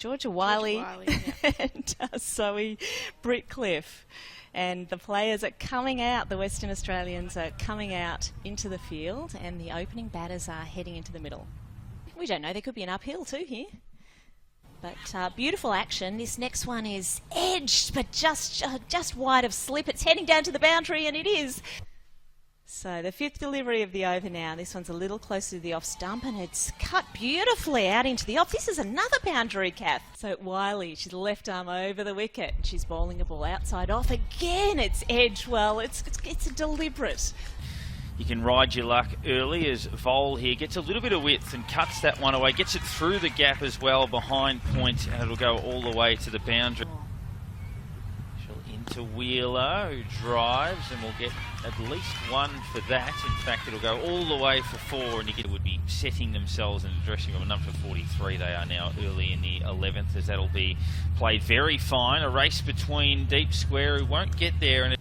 Georgia Wiley, yeah. and Zoe Britcliffe. And the players are coming out, the Western Australians are coming out into the field, and the opening batters are heading into the middle. We don't know, there could be an uphill too here. But beautiful action. This next one is edged, but just wide of slip. It's heading down to the boundary, and it is. So the fifth delivery of the over now. This one's a little closer to the off stump, and it's cut beautifully out into the off. This is another boundary, Kath. So Wiley, she's left arm over the wicket. She's bowling a ball outside off. Again, it's edged well. It's a deliberate. You can ride your luck early as Vol here gets a little bit of width and cuts that one away. Gets it through the gap as well behind point, and it'll go all the way to the boundary. She'll into Wheeler, who drives, and we'll get at least one for that. In fact, it'll go all the way for 4, and you would be setting themselves in the dressing room. Number 43, they are now early in the 11th, as that'll be played very fine. A race between deep square, who won't get there, and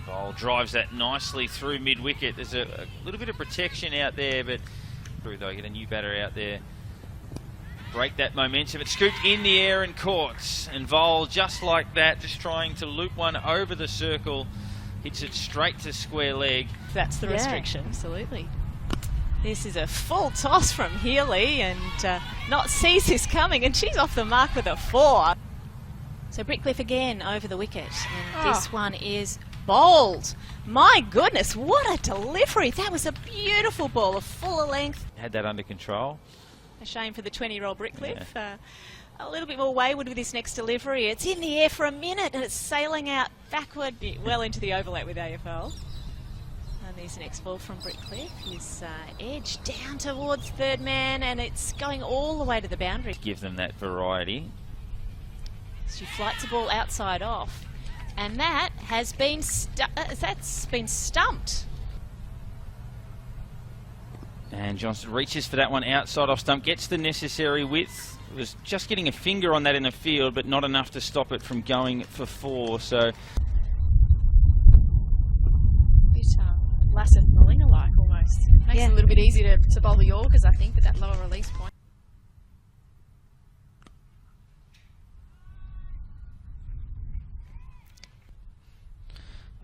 Vol drives that nicely through mid-wicket. There's a little bit of protection out there, but through though, get a new batter out there. Break that momentum. It's scooped in the air and caught. And Vol, just like that, just trying to loop one over the circle, hits it straight to square leg. That's the restriction. Absolutely. This is a full toss from Healy, and not sees this coming, and she's off the mark with a 4. So Britcliffe again over the wicket, and this one is bowled. My goodness, what a delivery. That was a beautiful ball, a fuller length. Had that under control. A shame for the 20-year-old Britcliffe. Yeah. A little bit more wayward with this next delivery. It's in the air for a minute, and it's sailing out backward, well into the overlap with AFL. And there's the next ball from Britcliffe. He's edged down towards third man, and it's going all the way to the boundary. Give them that variety. She flights a ball outside off. And that has been stumped. And Johnson reaches for that one outside off stump, gets the necessary width. Was just getting a finger on that in the field, but not enough to stop it from going for 4. So bit Lasseth Molina-like almost. Makes it a little bit easier to bowl the Yorkers, I think, with that lower release point.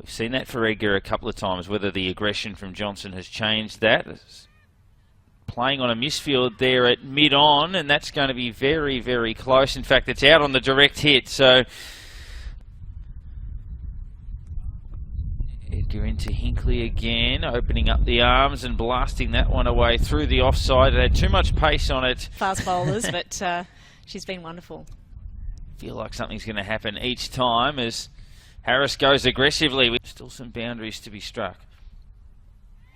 we've seen that for Edgar a couple of times. Whether the aggression from Johnson has changed that. Playing on a misfield there at mid-on, and that's going to be very, very close. In fact, it's out on the direct hit, so Edgar into Hinckley again, opening up the arms and blasting that one away through the offside. It had too much pace on it. Fast bowlers, but she's been wonderful. Feel like something's going to happen each time as Harris goes aggressively. With still some boundaries to be struck.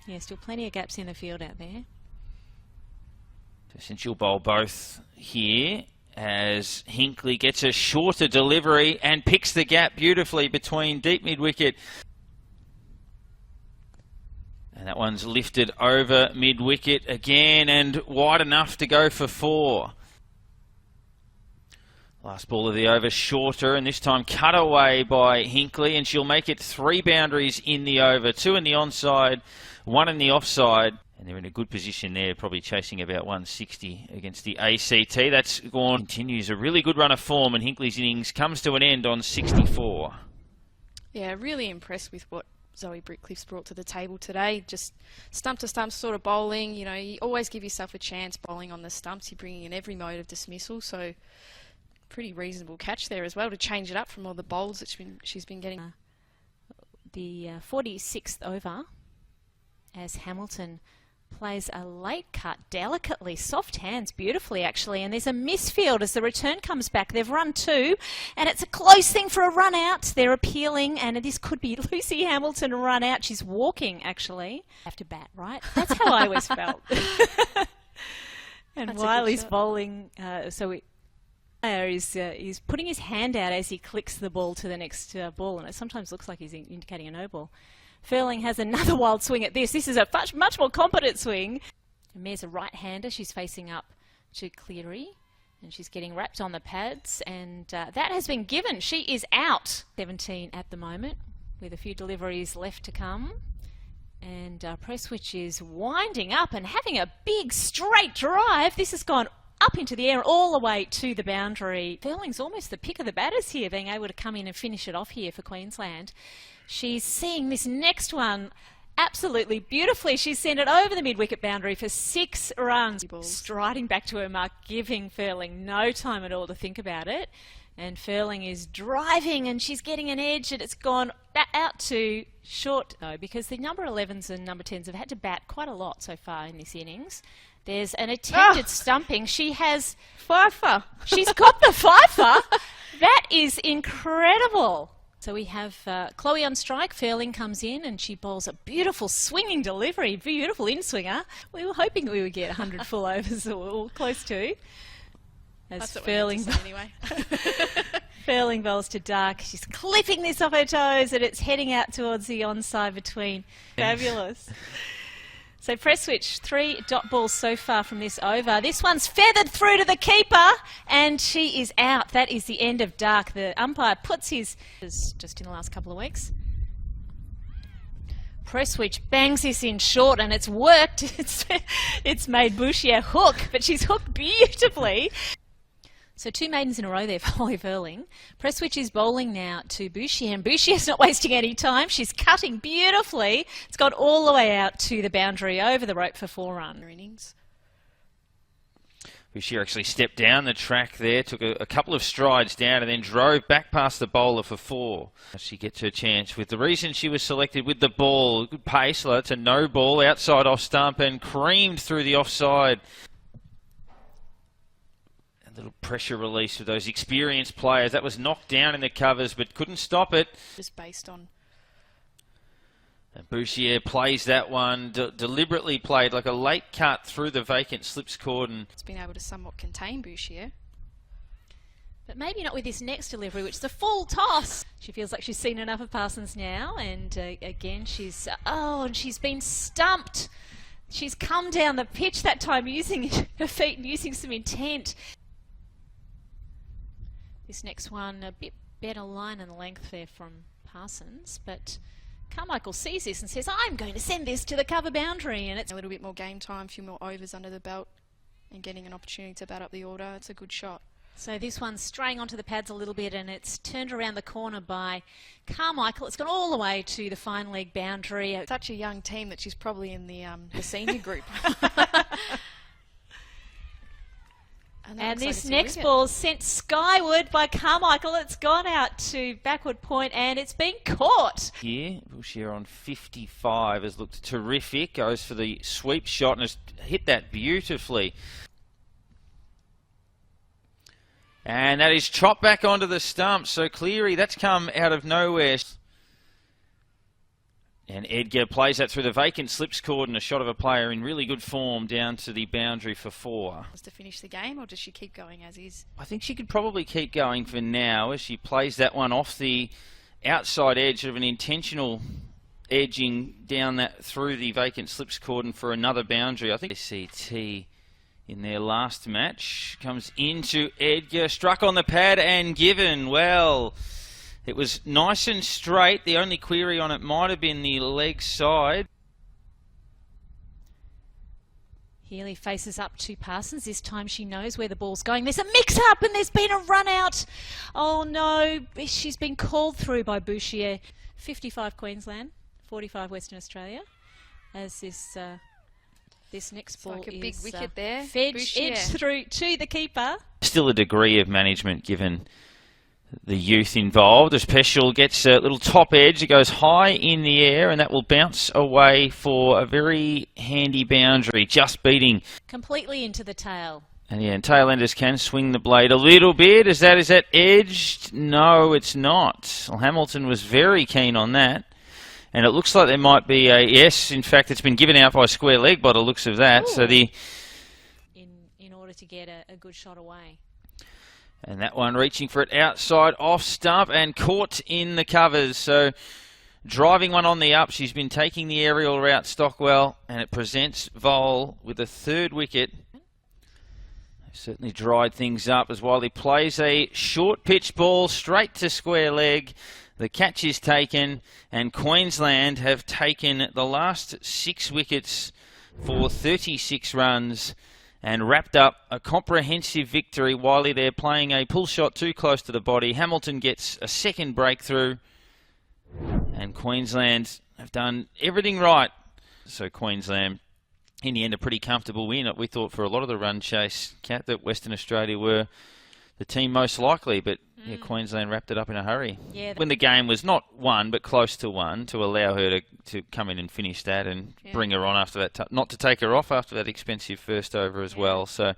Yeah, still plenty of gaps in the field out there. Since you'll bowl both here, as Hinckley gets a shorter delivery and picks the gap beautifully between deep mid-wicket. And that one's lifted over mid-wicket again and wide enough to go for 4. Last ball of the over, shorter, and this time cut away by Hinckley, and she'll make it 3 boundaries in the over, 2 in the onside, 1 in the offside. And they're in a good position there, probably chasing about 160 against the ACT. That's gone. Continues a really good run of form, and Hinckley's innings comes to an end on 64. Yeah, really impressed with what Zoe Britcliffe's brought to the table today. Just stump to stump sort of bowling. You know, you always give yourself a chance bowling on the stumps. You're bringing in every mode of dismissal, so pretty reasonable catch there as well to change it up from all the bowls that she's been getting. The 46th over, as Hamilton plays a late cut delicately, soft hands beautifully actually, and there's a misfield as the return comes back. They've run 2, and it's a close thing for a run out. They're appealing, and this could be Lucy Hamilton run out. She's walking actually. Have to bat, right? That's how I always felt. And Wiley's bowling, he's putting his hand out as he clicks the ball to the next ball, and it sometimes looks like he's indicating a no ball. Furling has another wild swing at this. This is a much more competent swing. Mare's a right-hander. She's facing up to Cleary, and she's getting wrapped on the pads, and that has been given. She is out. 17 at the moment, with a few deliveries left to come. And Presswich is winding up and having a big straight drive. This has gone up into the air all the way to the boundary. Furling's almost the pick of the batters here, being able to come in and finish it off here for Queensland. She's seeing this next one absolutely beautifully. She's sent it over the mid-wicket boundary for 6 runs. Striding back to her mark, giving Furling no time at all to think about it. And Furling is driving and she's getting an edge, and it's gone out to short, though, because the number 11s and number 10s have had to bat quite a lot so far in this innings. There's an attempted stumping. She has... Fifer. She's got the fifer. That is incredible. So we have Chloe on strike. Furling comes in and she bowls a beautiful swinging delivery, beautiful in-swinger. We were hoping we would get 100 full overs or close to. As Furling, anyway. Furling bowls to Dark. She's clipping this off her toes and it's heading out towards the onside between. Fabulous. So Presswich, 3 dot balls so far from this over. This one's feathered through to the keeper and she is out. That is the end of Dark. The umpire puts his... just in the last couple of weeks. Presswich bangs this in short and it's worked. It's made Bouchier hook, but she's hooked beautifully. So 2 maidens in a row there for Holly Furling. Presswich is bowling now to Bouchier, and Bouchier's not wasting any time. She's cutting beautifully. It's got all the way out to the boundary over the rope for 4-run innings. Bouchier actually stepped down the track there, took a couple of strides down and then drove back past the bowler for 4. She gets her chance with the reason she was selected with the ball. Good pace, it's a no ball, outside off stump and creamed through the offside. Little pressure release with those experienced players. That was knocked down in the covers but couldn't stop it. Just based on... And Bouchier plays that one, deliberately played like a late cut through the vacant slips cordon. It's been able to somewhat contain Bouchier. But maybe not with this next delivery, which is a full toss. She feels like she's seen enough of Parsons now, and again she's... and she's been stumped. She's come down the pitch that time using her feet and using some intent. This next one, a bit better line and length there from Parsons, but Carmichael sees this and says, I'm going to send this to the cover boundary, and it's a little bit more game time, a few more overs under the belt and getting an opportunity to bat up the order. It's a good shot. So this one's straying onto the pads a little bit and it's turned around the corner by Carmichael. It's gone all the way to the fine leg boundary. Such a young team that she's probably in the senior group. And this next ball sent skyward by Carmichael. It's gone out to backward point and it's been caught. Here, Bouchier on 55 has looked terrific. Goes for the sweep shot and has hit that beautifully. And that is chopped back onto the stump. So Cleary, that's come out of nowhere. And Edgar plays that through the vacant slips cordon, a shot of a player in really good form down to the boundary for 4. To finish the game, or does she keep going as is? I think she could probably keep going for now as she plays that one off the outside edge of an intentional edging down that through the vacant slips cordon for another boundary. I think CT in their last match comes into Edgar, struck on the pad and given. Well, it was nice and straight. The only query on it might have been the leg side. Healy faces up to Parsons. This time she knows where the ball's going. There's a mix-up and there's been a run-out. Oh no, she's been called through by Bouchier. 55 Queensland, 45 Western Australia. As this next ball like a is big wicket there. Edge through to the keeper. Still a degree of management given the youth involved. As Peschel gets a little top edge, it goes high in the air and that will bounce away for a very handy boundary, just beating completely into the tail. And yeah, and tailenders can swing the blade a little bit. Is that edged? No, it's not. Well, Hamilton was very keen on that. And it looks like there might be a yes. In fact, it's been given out by square leg by the looks of that. Ooh. So in order to get a good shot away. And that one reaching for it outside off stump and caught in the covers. So driving one on the up. She's been taking the aerial route, Stockwell, and it presents Vole with a 3rd wicket. Certainly dried things up as Wiley plays a short pitch ball straight to square leg. The catch is taken, and Queensland have taken the last 6 wickets for 36 runs and wrapped up a comprehensive victory. Wiley there playing a pull shot too close to the body. Hamilton gets a second breakthrough, and Queensland have done everything right. So Queensland, in the end, a pretty comfortable win. We thought for a lot of the run chase, Kat, that Western Australia were the team most likely, but yeah, Queensland wrapped it up in a hurry. Yeah, when the game was not won, but close to one, to allow her to come in and finish that and bring her on after that, not to take her off after that expensive first over as well. So